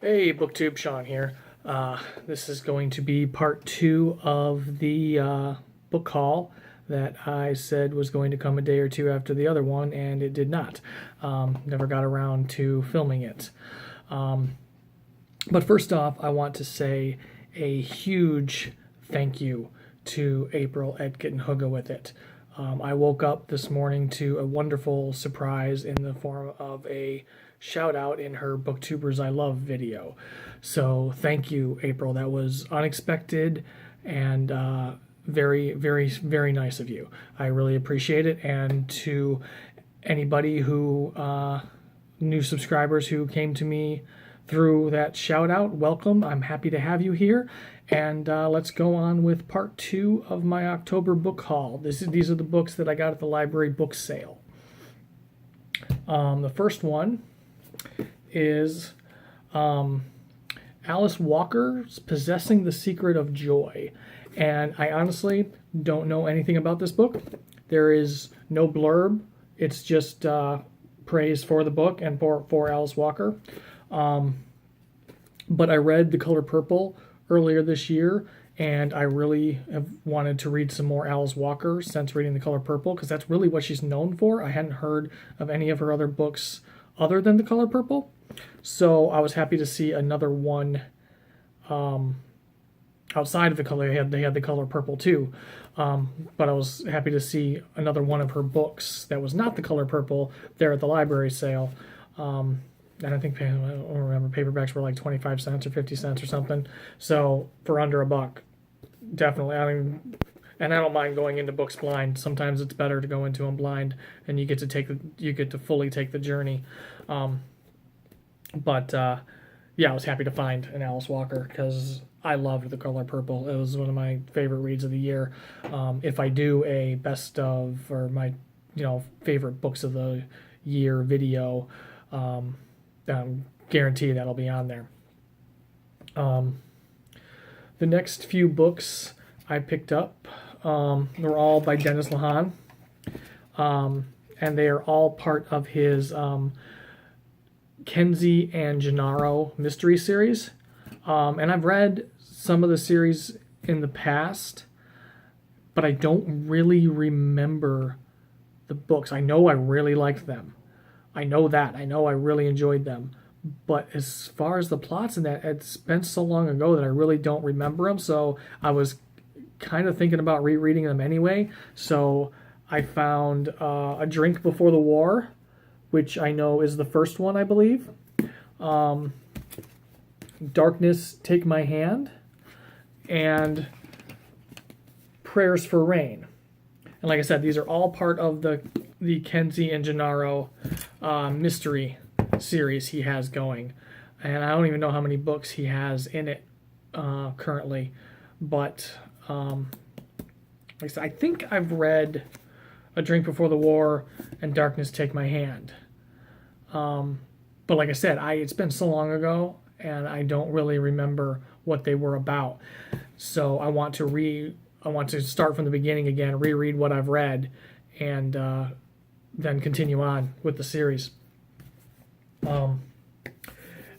Hey, BookTube, Sean here. This is going to be part 2 of the book haul that I said was going to come a day or two after the other one, and it did not. Never got around to filming it. But first off, I want to say a huge thank you to April at Getting Hooga with It. I woke up this morning to a wonderful surprise in the form of a shout out in her Booktubers I Love video. So thank you, April. That was unexpected and very, very, very nice of you. I really appreciate it. And to anybody who, new subscribers who came to me through that shout out, welcome. I'm happy to have you here. And let's go on with part 2 of my October book haul. These are the books that I got at the library book sale. The first one is Alice Walker's Possessing the Secret of Joy. And I honestly don't know anything about this book. There is no blurb. It's just praise for the book and for Alice Walker. But I read The Color Purple earlier this year, and I really have wanted to read some more Alice Walker since reading The Color Purple, because that's really what she's known for. I hadn't heard of any of her other books other than The Color Purple, so I was happy to see another one outside of The Color. They had The Color Purple too, but I was happy to see another one of her books that was not The Color Purple there at the library sale. And I think, I don't remember, paperbacks were like 25 cents or 50 cents or something. So for under $1, definitely. And I don't mind going into books blind. Sometimes it's better to go into them blind, and you get to fully take the journey. Yeah, I was happy to find an Alice Walker because I loved The Color Purple. It was one of my favorite reads of the year. If I do a best of, or my favorite books of the year video, guarantee that'll be on there. The next few books I picked up were all by Dennis Lehane, and they are all part of his Kenzie and Gennaro mystery series. And I've read some of the series in the past, but I don't really remember the books. I know I really liked them. I know I really enjoyed them. But as far as the plots and that, it's been so long ago that I really don't remember them. So I was kind of thinking about rereading them anyway. So I found A Drink Before the War, which I know is the first one, I believe. Darkness, Take My Hand, and Prayers for Rain. And like I said, these are all part of the Kenzie and Gennaro mystery series he has going. And I don't even know how many books he has in it currently. But like I said, I think I've read A Drink Before the War and Darkness, Take My Hand. But like I said, it's been so long ago, and I don't really remember what they were about. So I want to start from the beginning again, reread what I've read, and then continue on with the series.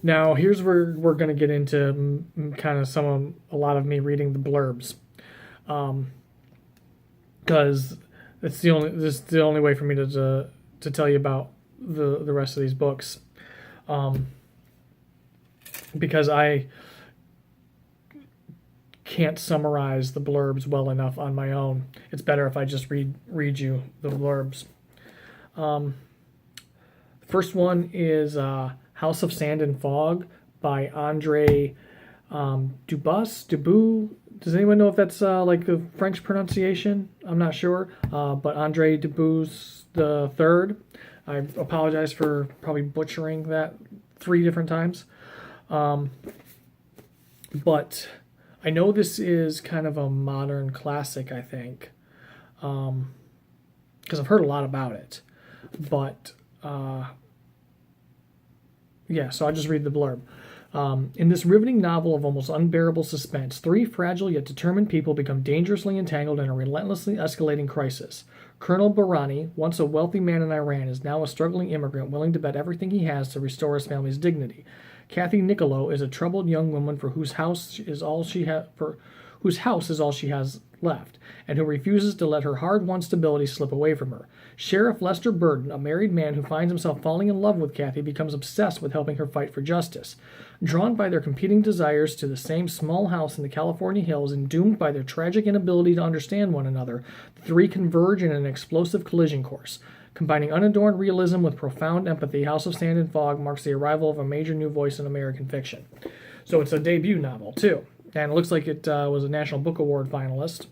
Now, here's where we're going to get into kind of a lot of me reading the blurbs, because this is the only way for me to tell you about the rest of these books, because I can't summarize the blurbs well enough on my own. It's better if I just read you the blurbs. The first one is House of Sand and Fog by Andre Dubois. Does anyone know if that's like the French pronunciation? I'm not sure. But Andre Dubois the third. I apologize for probably butchering that 3 different times. But I know this is kind of a modern classic, I think, because I've heard a lot about it. But yeah, so I'll just read the blurb. In this riveting novel of almost unbearable suspense, three fragile yet determined people become dangerously entangled in a relentlessly escalating crisis. Colonel Barani, once a wealthy man in Iran, is now a struggling immigrant willing to bet everything he has to restore his family's dignity. Kathy Niccolo is a troubled young woman for whose house is all she has left, and who refuses to let her hard-won stability slip away from her. Sheriff Lester Burden, a married man who finds himself falling in love with Kathy, becomes obsessed with helping her fight for justice. Drawn by their competing desires to the same small house in the California hills and doomed by their tragic inability to understand one another, the three converge in an explosive collision course. Combining unadorned realism with profound empathy, House of Sand and Fog marks the arrival of a major new voice in American fiction. So it's a debut novel, too. And it looks like it was a National Book Award finalist.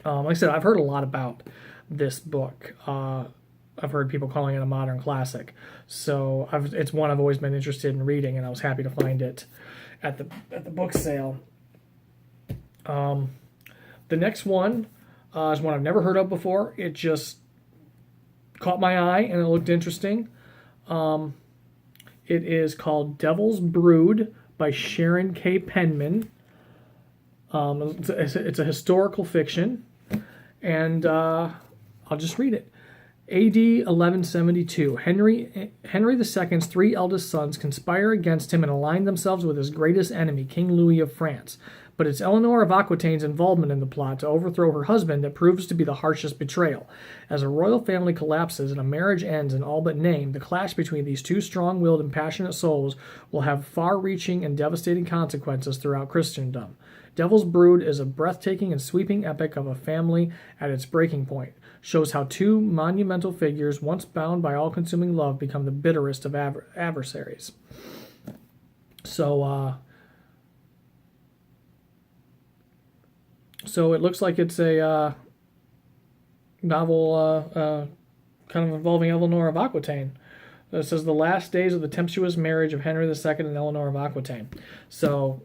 Like I said, I've heard a lot about this book. I've heard people calling it a modern classic. So it's one I've always been interested in reading, and I was happy to find it at the book sale. The next one is one I've never heard of before. It just caught my eye, and it looked interesting. It is called Devil's Brewed by Sharon K. Penman. It's a historical fiction, and I'll just read it. A.D. 1172, Henry II's three eldest sons conspire against him and align themselves with his greatest enemy, King Louis of France. But it's Eleanor of Aquitaine's involvement in the plot to overthrow her husband that proves to be the harshest betrayal. As a royal family collapses and a marriage ends in all but name, the clash between these two strong-willed and passionate souls will have far-reaching and devastating consequences throughout Christendom. Devil's Brood is a breathtaking and sweeping epic of a family at its breaking point. Shows how two monumental figures, once bound by all-consuming love, become the bitterest of adversaries. So it looks like it's a novel kind of involving Eleanor of Aquitaine. It says the last days of the tempestuous marriage of Henry II and Eleanor of Aquitaine. So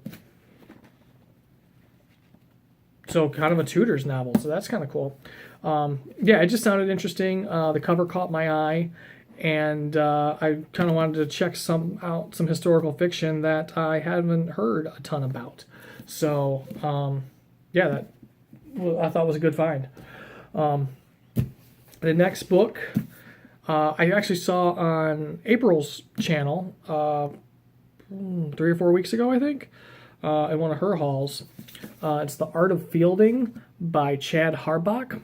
kind of a Tudors novel, so that's kind of cool. It just sounded interesting. The cover caught my eye, and I kind of wanted to check some historical fiction that I haven't heard a ton about. So, that I thought was a good find. The next book I actually saw on April's channel 3 or 4 weeks ago, I think, at one of her hauls. It's The Art of Fielding by Chad Harbach.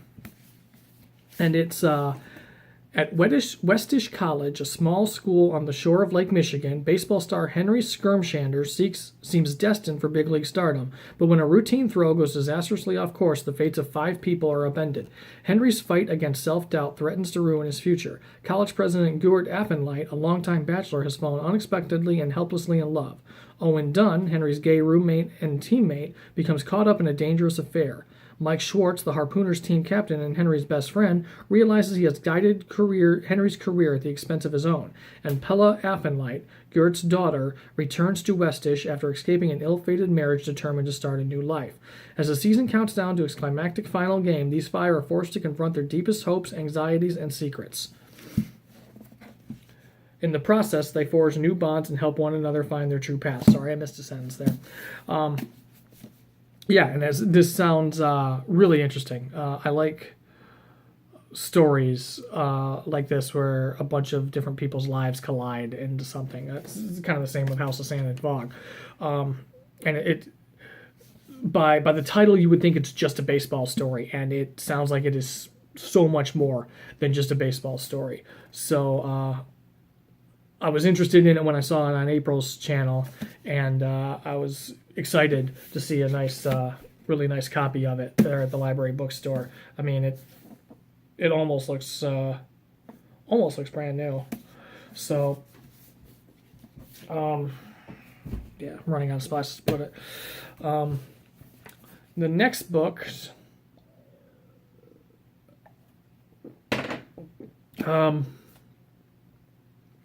And it's at Westish College, a small school on the shore of Lake Michigan. Baseball star Henry Skirmshander seems destined for big league stardom, but when a routine throw goes disastrously off course, the fates of 5 people are upended. Henry's fight against self-doubt threatens to ruin his future. College president Gerd Affenlight, a longtime bachelor, has fallen unexpectedly and helplessly in love. Owen Dunn, Henry's gay roommate and teammate, becomes caught up in a dangerous affair. Mike Schwartz, the Harpooners team captain and Henry's best friend, realizes he has guided Henry's career at the expense of his own, and Pella Affenlight, Gert's daughter, returns to Westish after escaping an ill-fated marriage determined to start a new life. As the season counts down to its climactic final game, these 5 are forced to confront their deepest hopes, anxieties, and secrets. In the process, they forge new bonds and help one another find their true path. Sorry, I missed a sentence there. And this sounds really interesting. I like stories like this where a bunch of different people's lives collide into something. It's kind of the same with House of Sand and Fog. And by the title, you would think it's just a baseball story, and it sounds like it is so much more than just a baseball story. So I was interested in it when I saw it on April's channel, and I was excited to see a nice, really nice copy of it there at the library bookstore. I mean, it almost looks brand new. So, running out of spots to put it. The next book,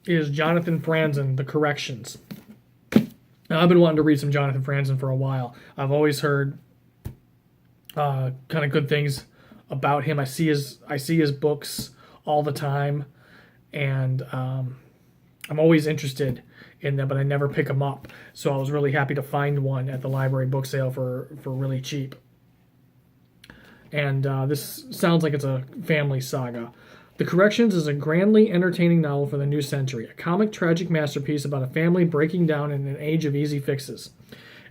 is Jonathan Franzen, The Corrections. Now, I've been wanting to read some Jonathan Franzen for a while. I've always heard kind of good things about him. I see his books all the time, and I I'm always interested in them, but I never pick them up. So I was really happy to find one at the library book sale for really cheap. And this sounds like it's a family saga. The Corrections is a grandly entertaining novel for the new century, a comic tragic masterpiece about a family breaking down in an age of easy fixes.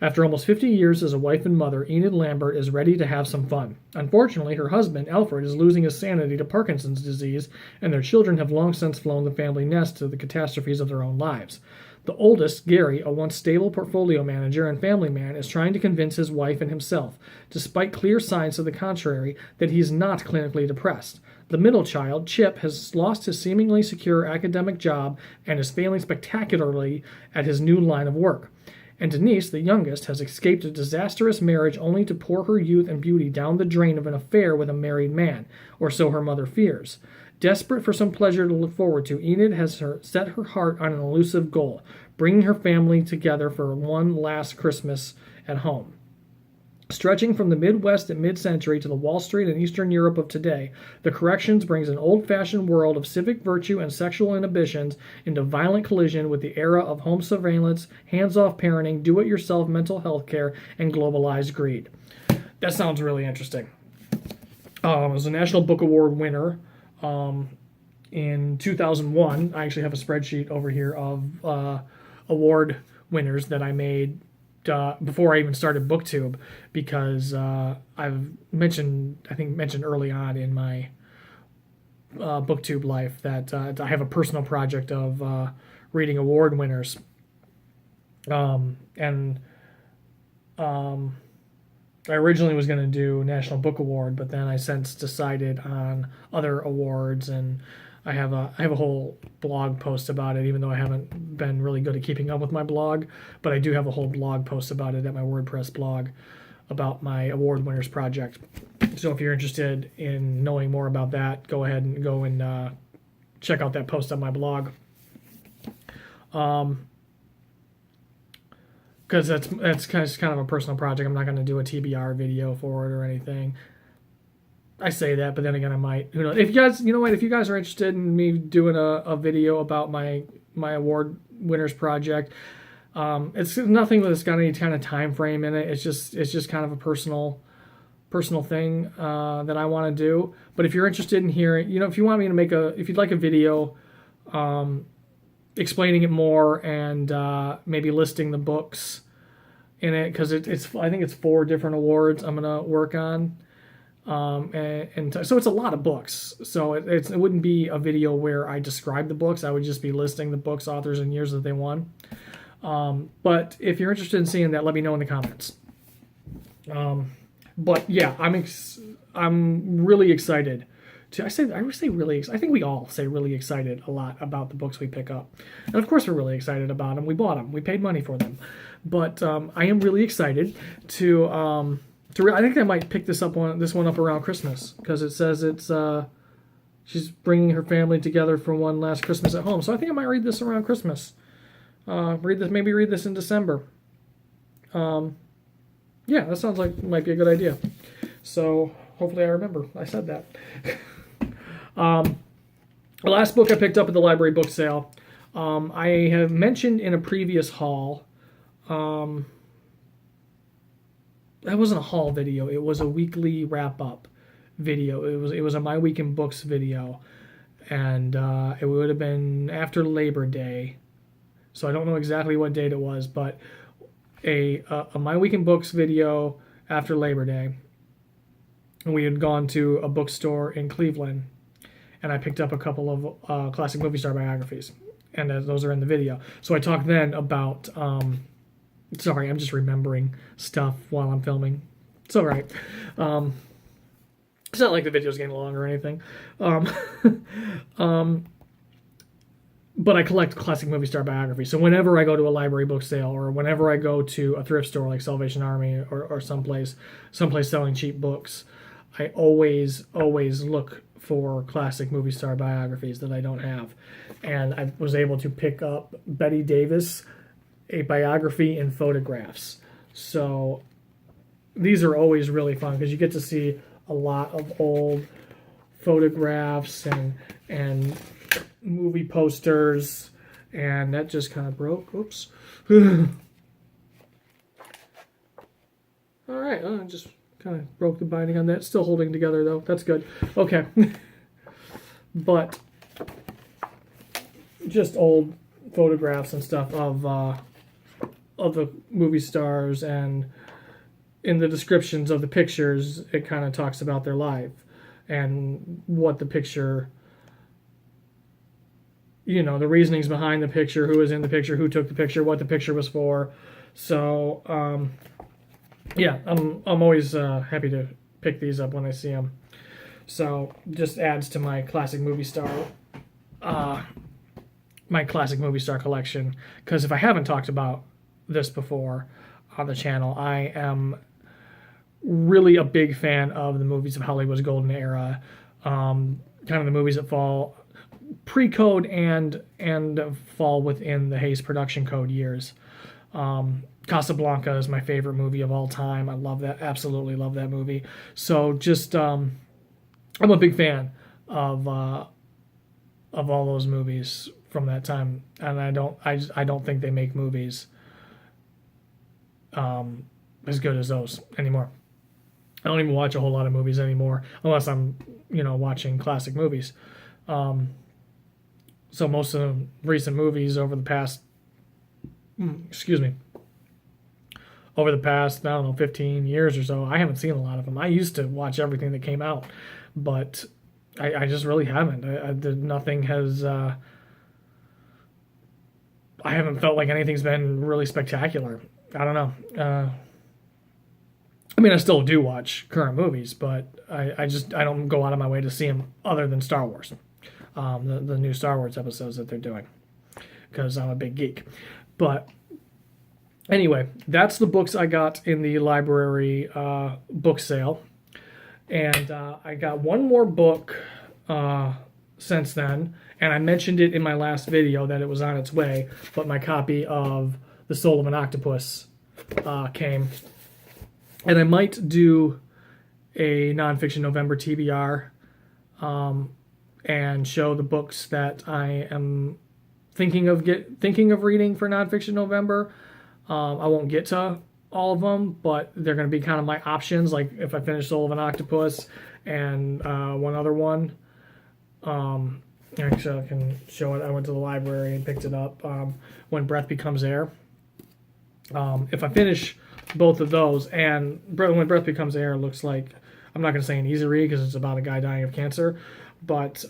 After almost 50 years as a wife and mother, Enid Lambert is ready to have some fun. Unfortunately, her husband, Alfred, is losing his sanity to Parkinson's disease, and their children have long since flown the family nest to the catastrophes of their own lives. The oldest, Gary, a once stable portfolio manager and family man, is trying to convince his wife and himself, despite clear signs to the contrary, that he is not clinically depressed. The middle child, Chip, has lost his seemingly secure academic job and is failing spectacularly at his new line of work. And Denise, the youngest, has escaped a disastrous marriage only to pour her youth and beauty down the drain of an affair with a married man, or so her mother fears. Desperate for some pleasure to look forward to, Enid has set her heart on an elusive goal, bringing her family together for one last Christmas at home. Stretching from the Midwest at mid-century to the Wall Street and Eastern Europe of today, The Corrections brings an old-fashioned world of civic virtue and sexual inhibitions into violent collision with the era of home surveillance, hands-off parenting, do-it-yourself mental health care, and globalized greed. That sounds really interesting. It was a National Book Award winner in 2001. I actually have a spreadsheet over here of award winners that I made before I even started BookTube, because I've mentioned early on in my BookTube life that I have a personal project of reading award winners, and I originally was going to do National Book Award, but then I since decided on other awards, and I have a whole blog post about it, even though I haven't been really good at keeping up with my blog. But I do have a whole blog post about it at my WordPress blog about my award winners project. So if you're interested in knowing more about that, go ahead and go and check out that post on my blog. Because that's kind of a personal project. I'm not going to do a TBR video for it or anything. I say that, but then again, I might. Who knows? If you guys, if you guys are interested in me doing a video about my award winners project, it's nothing that's got any kind of time frame in it. It's just kind of a personal thing that I want to do. But if you're interested in hearing, if you want me to if you'd like a video, explaining it more and maybe listing the books in it, because I think it's 4 different awards I'm gonna work on. So it's a lot of books. So it wouldn't be a video where I describe the books. I would just be listing the books, authors, and years that they won. But if you're interested in seeing that, let me know in the comments. But yeah, I'm really excited. I always say really excited. I think we all say really excited a lot about the books we pick up. And of course we're really excited about them. We bought them. We paid money for them. But I am really excited to I think I might pick this one up around Christmas, because it says she's bringing her family together for one last Christmas at home. So I think I might read this around Christmas. Read this in December. Yeah, that sounds like it might be a good idea. So hopefully I remember I said that. The last book I picked up at the library book sale, I have mentioned in a previous haul. That wasn't a haul video. It was a weekly wrap-up video. It was a My Week in Books video, and it would have been after Labor Day, so I don't know exactly what date it was, but a My Week in Books video after Labor Day. And we had gone to a bookstore in Cleveland, and I picked up a couple of classic movie star biographies, and those are in the video. So I talked then about. Sorry, I'm just remembering stuff while I'm filming. It's all right. It's not like the video's getting long or anything. But I collect classic movie star biographies. So whenever I go to a library book sale, or whenever I go to a thrift store like Salvation Army or someplace selling cheap books, I always look for classic movie star biographies that I don't have. And I was able to pick up Bette Davis, a biography in photographs. So these are always really fun, because you get to see a lot of old photographs and movie posters and that just kind of broke. Oops. All right, I just kind of broke the binding on that. Still holding together though. That's good. Okay. But just old photographs and stuff of the movie stars, and in the descriptions of the pictures, it kind of talks about their life and what the picture, you know, the reasonings behind the picture, who was in the picture, who took the picture, what the picture was for. So, yeah, I'm always happy to pick these up when I see them. So, just adds to my classic movie star collection. Because if I haven't talked about this before on the channel, I am really a big fan of the movies of Hollywood's golden era, kind of the movies that fall pre-code and fall within the Hays production code years. Casablanca is my favorite movie of all time. I love that, absolutely love that movie. So just I'm a big fan of all those movies from that time, and I don't think they make movies as good as those anymore. I don't even watch a whole lot of movies anymore unless I'm, watching classic movies. So most of the recent movies over the past, I don't know, 15 years or so, I haven't seen a lot of them. I used to watch everything that came out, but I just really haven't. Nothing has, I haven't felt like anything's been really spectacular. I don't know. I mean, I still do watch current movies, but I don't go out of my way to see them other than Star Wars, the new Star Wars episodes that they're doing, because I'm a big geek. But anyway, that's the books I got in the library book sale, and I got one more book since then, and I mentioned it in my last video that it was on its way, but my copy of The Soul of an Octopus came. And I might do a Nonfiction November TBR and show the books that I am thinking of reading for Nonfiction November. I won't get to all of them, but they're going to be kind of my options. Like if I finish Soul of an Octopus and one other one. Actually, I can show it. I went to the library and picked it up. When Breath Becomes Air. If I finish both of those, and When Breath Becomes Air looks like, I'm not going to say an easy read because it's about a guy dying of cancer, but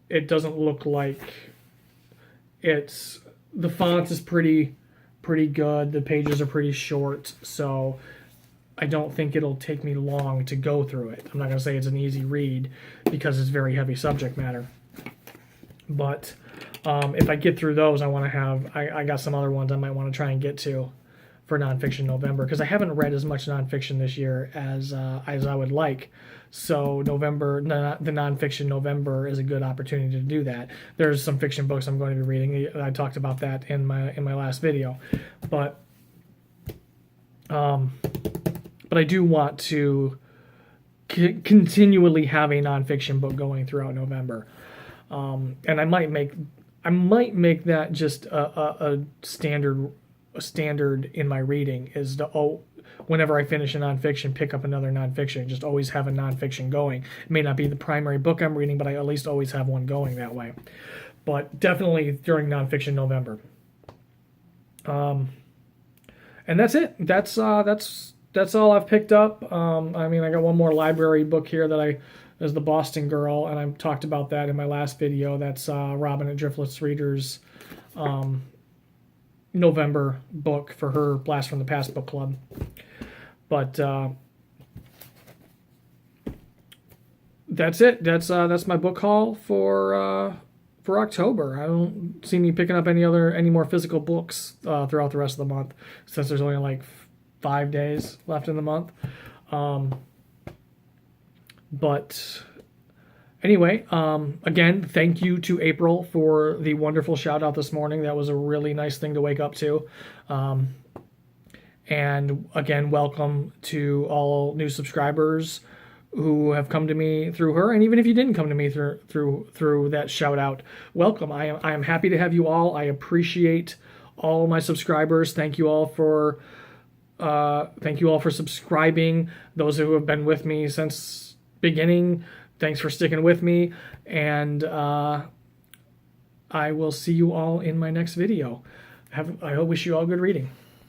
it doesn't look like the font is pretty good, the pages are pretty short, so I don't think it'll take me long to go through it. I'm not going to say it's an easy read because it's very heavy subject matter, but if I get through those, I got some other ones I might want to try and get to for Nonfiction November, because I haven't read as much nonfiction this year as I would like. So the Nonfiction November is a good opportunity to do that. There's some fiction books I'm going to be reading. I talked about that in my last video, but I do want to continually have a nonfiction book going throughout November, and I might make that just a standard in my reading, is to whenever I finish a nonfiction, pick up another nonfiction. Just always have a nonfiction going. It may not be the primary book I'm reading, but I at least always have one going that way. But definitely during Nonfiction November. And that's it. That's all I've picked up. I got one more library book here that is The Boston Girl, and I talked about that in my last video. That's Robin at Driftless Readers' November book for her Blast from the Past book club. But that's it. That's my book haul for October. I don't see me picking up any more physical books throughout the rest of the month, since there's only like 5 days left in the month. But anyway, again, thank you to April for the wonderful shout out this morning. That was a really nice thing to wake up to. And again, welcome to all new subscribers who have come to me through her, and even if you didn't come to me through that shout out, welcome. I am happy to have you all. I appreciate all my subscribers. Thank you all for subscribing. Those who have been with me since beginning, thanks for sticking with me, and I will see you all in my next video. I wish you all good reading.